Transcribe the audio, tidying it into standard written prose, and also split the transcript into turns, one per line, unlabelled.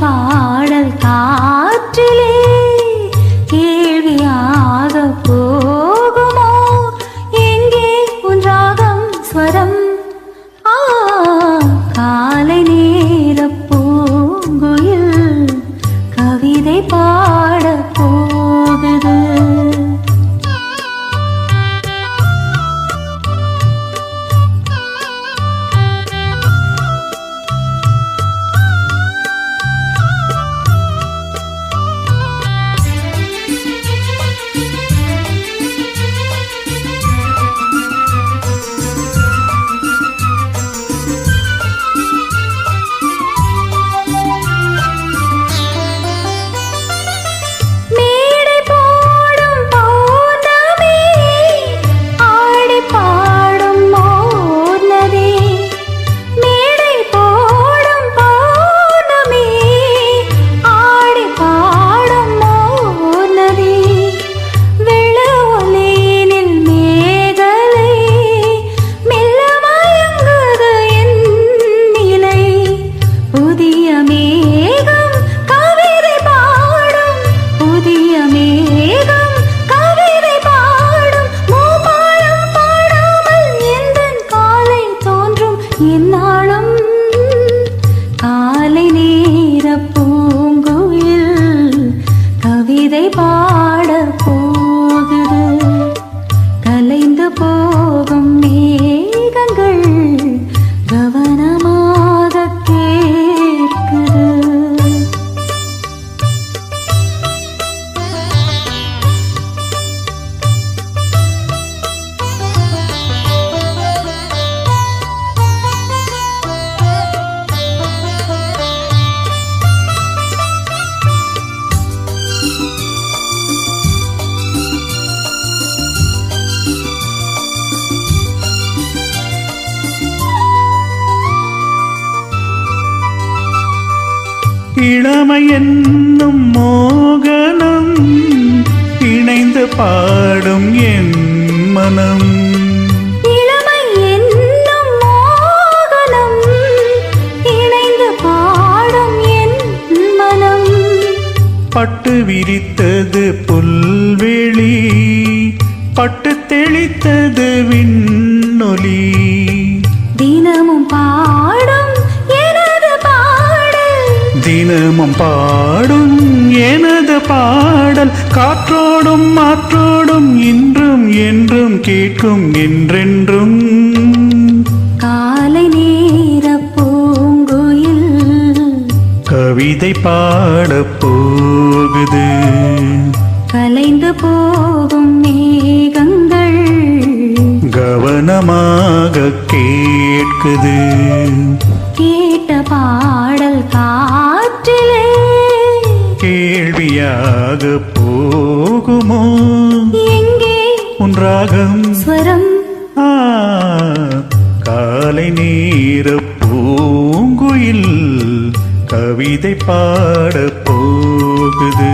பாடல் காற்றிலே கேள்வியாக போகுமோ? எங்கே உன் ராகம் ஸ்வரம்? காலை நேர பூங்குயில் கவிதை பாட போகுது. என்னாலும் காலை நேர பூங்குயில் கவிதை பாட போகுது. கலைந்து போகும் மேகங்கள் கவனமாக கேட்குது.
இளமை என்னும் மோகனம் இணைந்து பாடும் என் மனம்.
இளமை என்னும் மோகனம் இணைந்து பாடும் என் மனம்.
பட்டு விரித்தது புல்வெளி, பட்டு தெளித்தது விண்ணொலி.
தினமும் பாடும்
தினமும் பாடும் எனது பாடல் காற்றோடும் மாற்றோடும் இன்றும் என்றும் கேட்கும் என்றென்றும்.
காலை நேர பூங்குயில்
கவிதை பாட போகுது.
கலைந்து போகும் மேகங்கள்
கவனமாக கேட்குது.
கேட்ட பாடல் காற்றிலே
கேள்வியாக போகுமோ?
எங்கே
உன் ராகம்
ஸ்வரம்?
காலை நேர பூங்குயில் கவிதை பாட போகுது.